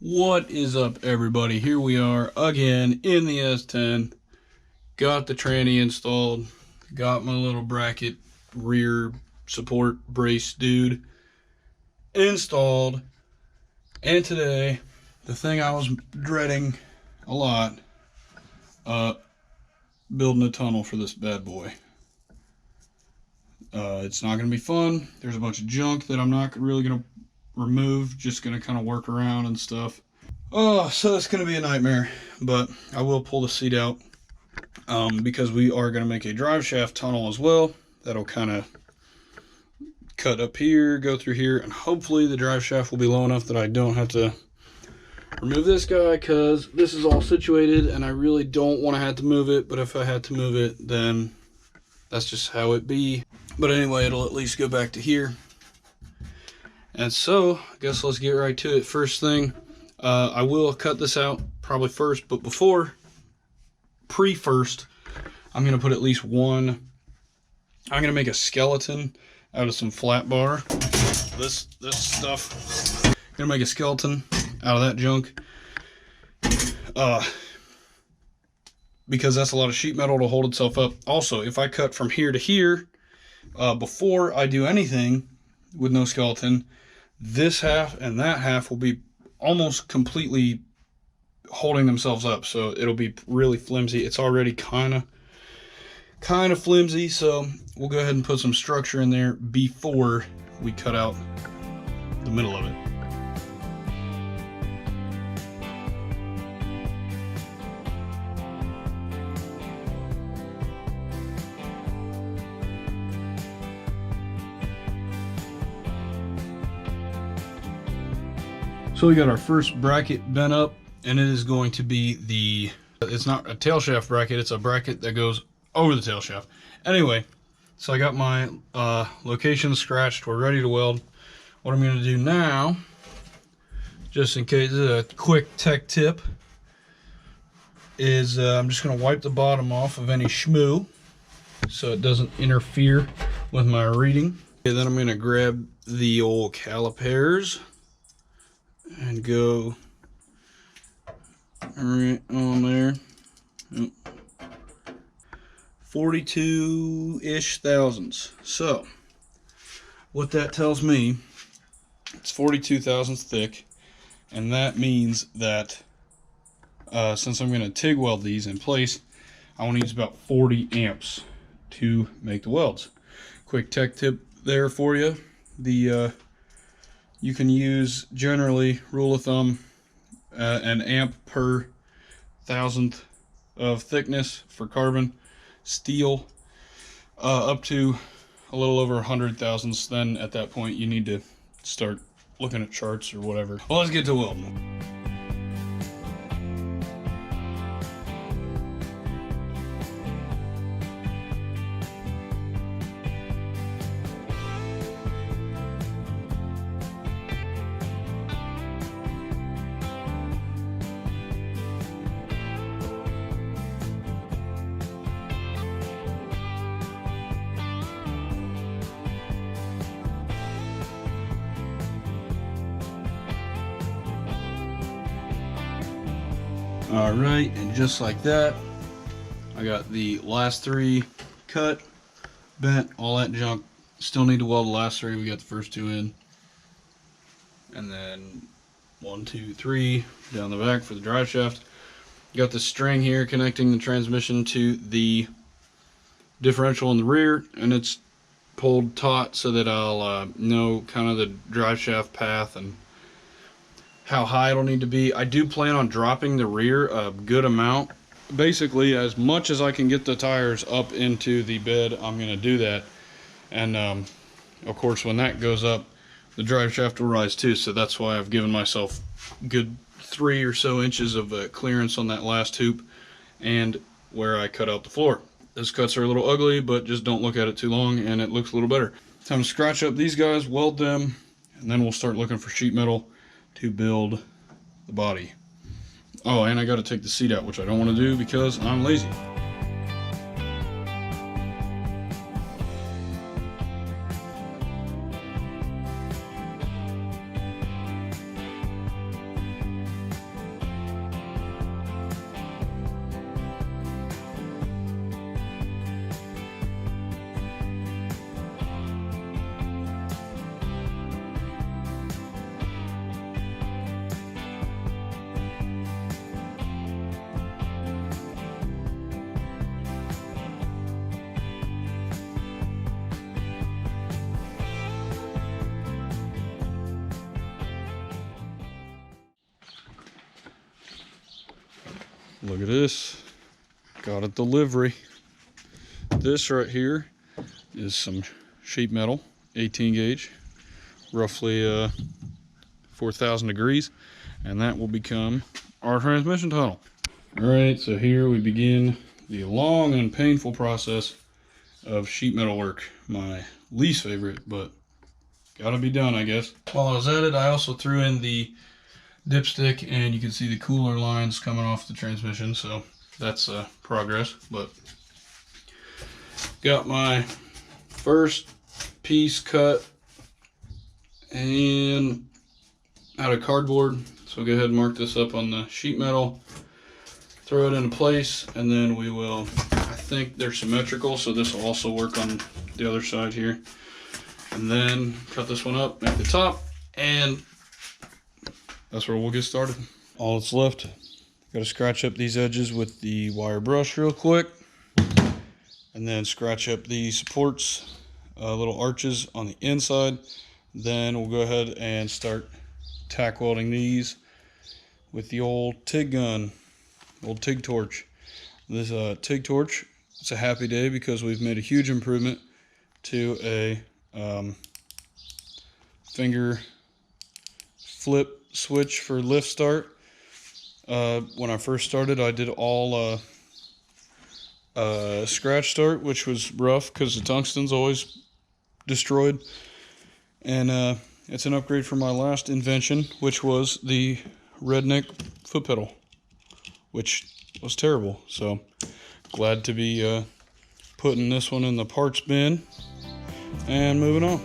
What is up, everybody? Here we are again in the S10. Got the tranny installed. Got my little bracket rear support brace dude installed. And today, the thing I was dreading a lot, building a tunnel for this bad boy. It's not going to be fun. There's a bunch of junk that I'm not really going to remove, just going to kind of work around and stuff. Oh, so it's going to be a nightmare, but I will pull the seat out because we are going to make a drive shaft tunnel as well. That'll kind of cut up here, go through here, and hopefully the drive shaft will be low enough that I don't have to remove this guy, because this is all situated and I really don't want to have to move it. But if I had to move it, then that's just how it be. But anyway, it'll at least go back to here. And so I guess let's get right to it. First thing, I will cut this out probably first, but pre-first, I'm going to put at least one. I'm going to make a skeleton out of some flat bar. This stuff. I'm going to make a skeleton out of that junk. Because that's a lot of sheet metal to hold itself up. Also, if I cut from here to here, before I do anything with no skeleton, this half and that half will be almost completely holding themselves up, so it'll be really flimsy. It's already kind of flimsy, so we'll go ahead and put some structure in there before we cut out the middle of it. So we got our first bracket bent up, and it is going to be it's not a tail shaft bracket, it's a bracket that goes over the tail shaft. Anyway, so I got my location scratched, we're ready to weld. What I'm gonna do now, just in case, this is a quick tech tip, is I'm just gonna wipe the bottom off of any schmoo so it doesn't interfere with my reading. And then I'm gonna grab the old calipers and go right on there. 42-ish thousandths. So what that tells me, it's 42 thousandths thick, and that means that since I'm going to TIG weld these in place, I want to use about 40 amps to make the welds. Quick tech tip there for you. You can use, generally, rule of thumb, an amp per thousandth of thickness for carbon. Steel, up to a little over 100 thousandths. Then at that point you need to start looking at charts or whatever. Well, let's get to welding. All right, and just like that, I got the last three cut, bent, all that junk. Still need to weld the last three. We got the first two in, and then 1, 2, 3 down the back for the drive shaft. Got the string here connecting the transmission to the differential in the rear, and it's pulled taut so that I'll know kind of the drive shaft path and how high it'll need to be. I do plan on dropping the rear a good amount. Basically, as much as I can get the tires up into the bed, I'm going to do that. And of course, when that goes up, the drive shaft will rise too. So that's why I've given myself good 3 or so inches of clearance on that last hoop and where I cut out the floor. Those cuts are a little ugly, but just don't look at it too long and it looks a little better. Time to scratch up these guys, weld them, and then we'll start looking for sheet metal to build the body. Oh, and I got to take the seat out, which I don't want to do because I'm lazy. Look at this. Got a delivery. This right here is some sheet metal, 18 gauge, roughly 4,000 degrees, and that will become our transmission tunnel. Alright, so here we begin the long and painful process of sheet metal work. My least favorite, but gotta be done, I guess. While I was at it, I also threw in the dipstick, and you can see the cooler lines coming off the transmission, so that's progress. But got my first piece cut and out of cardboard, so go ahead and mark this up on the sheet metal, throw it into place, and then we will, I think they're symmetrical, so this will also work on the other side here, and then cut this one up at the top, and that's where we'll get started. All that's left, got to scratch up these edges with the wire brush real quick, and then scratch up the supports, little arches on the inside. Then we'll go ahead and start tack welding these with the old TIG gun, old TIG torch. This TIG torch, it's a happy day because we've made a huge improvement to a finger flip switch for lift start. When I first started, I did all scratch start, which was rough because the tungsten's always destroyed. And it's an upgrade from my last invention, which was the redneck foot pedal, which was terrible. So glad to be putting this one in the parts bin and moving on.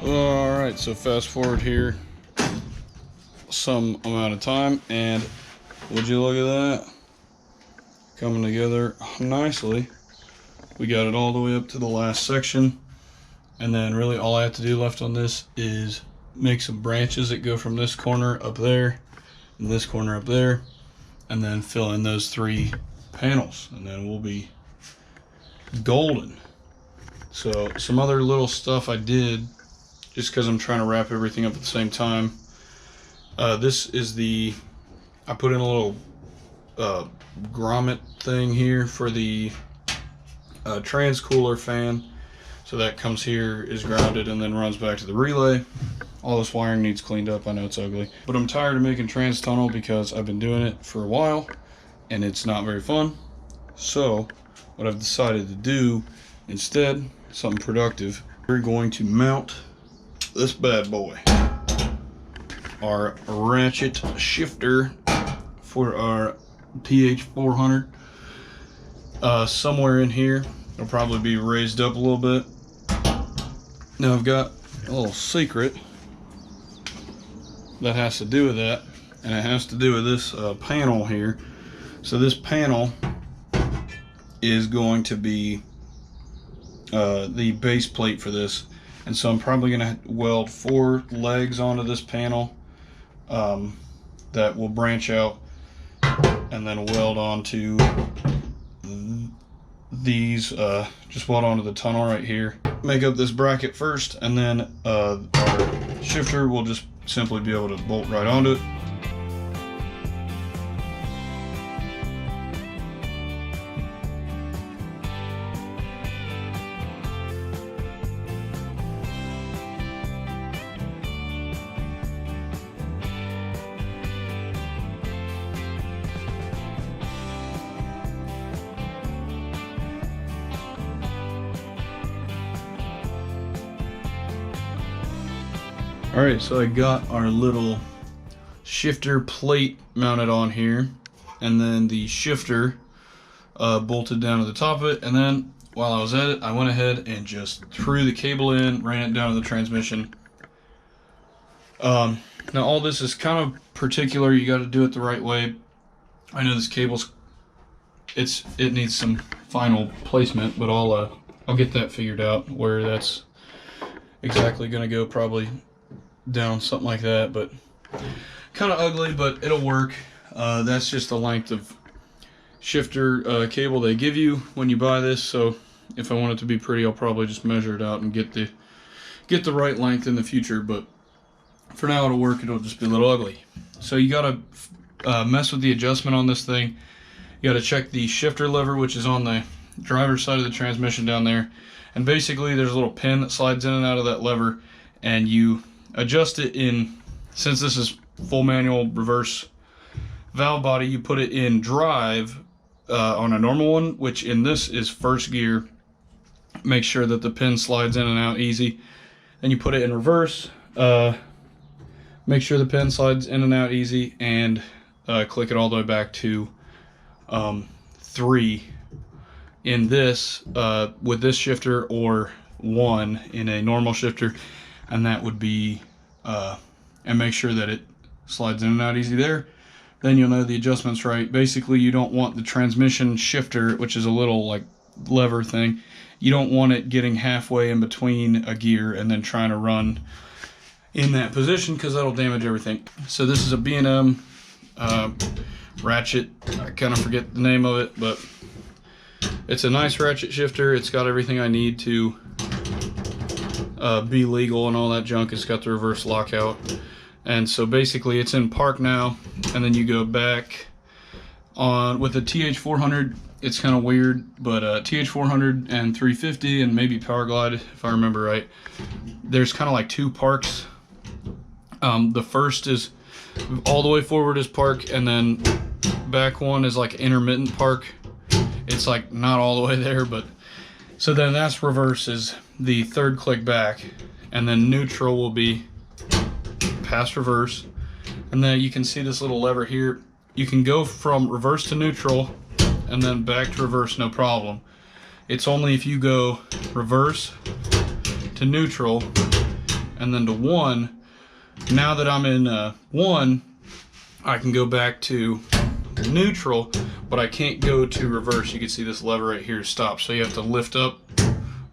Alright, so fast forward here some amount of time, and would you look at that? Coming together nicely. We got it all the way up to the last section, and then really all I have to do left on this is make some branches that go from this corner up there and this corner up there, and then fill in those 3 panels, and then we'll be golden. So some other little stuff I did, just because I'm trying to wrap everything up at the same time. This is I put in a little grommet thing here for the trans cooler fan. So that comes here, is grounded, and then runs back to the relay. All this wiring needs cleaned up. I know it's ugly, but I'm tired of making trans tunnel because I've been doing it for a while and it's not very fun. So what I've decided to do instead, something productive, we're going to mount this bad boy, our ratchet shifter for our TH400, somewhere in here. It'll probably be raised up a little bit. Now I've got a little secret that has to do with that, and it has to do with this panel here. So this panel is going to be the base plate for this. And so I'm probably going to weld 4 legs onto this panel that will branch out, and then weld onto these, just weld onto the tunnel right here. Make up this bracket first, and then our shifter will just simply be able to bolt right onto it. Alright, so I got our little shifter plate mounted on here, and then the shifter bolted down to the top of it, and then while I was at it, I went ahead and just threw the cable in, ran it down to the transmission, Now all this is kind of particular. You got to do it the right way. I know this cable's it needs some final placement, but I'll get that figured out where that's exactly going to go. Probably down something like that, but kind of ugly, but it'll work. That's just the length of shifter cable they give you when you buy this. So if I want it to be pretty, I'll probably just measure it out and get the right length in the future. But for now, it'll work. It'll just be a little ugly. So you gotta mess with the adjustment on this thing. You gotta check the shifter lever, which is on the driver's side of the transmission down there. And basically, there's a little pin that slides in and out of that lever, and you adjust it in. Since this is full manual reverse valve body, you put it in drive on a normal one, which in this is first gear. Make sure that the pin slides in and out easy. Then you put it in reverse. Make sure the pin slides in and out easy, and click it all the way back to 3 in this with this shifter, or 1 in a normal shifter, and that would be and make sure that it slides in and out easy there. Then you'll know the adjustment's right. Basically, you don't want the transmission shifter, which is a little like lever thing, you don't want it getting halfway in between a gear and then trying to run in that position, because that'll damage everything. So this is a B&M Ratchet. I kind of forget the name of it, but it's a nice ratchet shifter. It's got everything I need to be legal and all that junk. It's got the reverse lockout. And so basically it's in park now, and then you go back on with the TH400. It's kind of weird, but TH400 and 350 and maybe Power Glide, if I remember right, there's kind of like 2 parks. The first is all the way forward is park, and then back one is like intermittent park. It's like not all the way there, but so then that's reverse is the 3rd click back, and then neutral will be past reverse. And then you can see this little lever here. You can go from reverse to neutral and then back to reverse, no problem. It's only if you go reverse to neutral and then to 1. Now that I'm in 1, I can go back to neutral, but I can't go to reverse. You can see this lever right here stops. So you have to lift up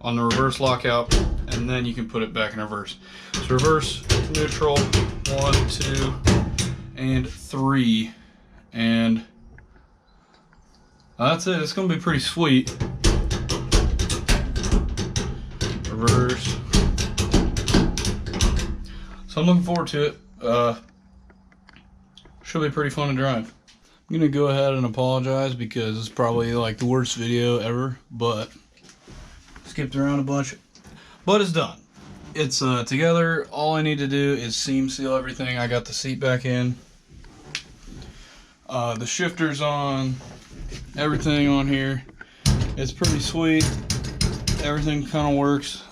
on the reverse lockout, and then you can put it back in reverse. So reverse, neutral, 1, 2, and 3, and that's it. It's going to be pretty sweet. Reverse. So I'm looking forward to it. Should be pretty fun to drive. I'm going to go ahead and apologize because it's probably like the worst video ever, but skipped around a bunch. But it's done. It's together. All I need to do is seam seal everything. I got the seat back in. The shifter's on. Everything on here. It's pretty sweet. Everything kind of works.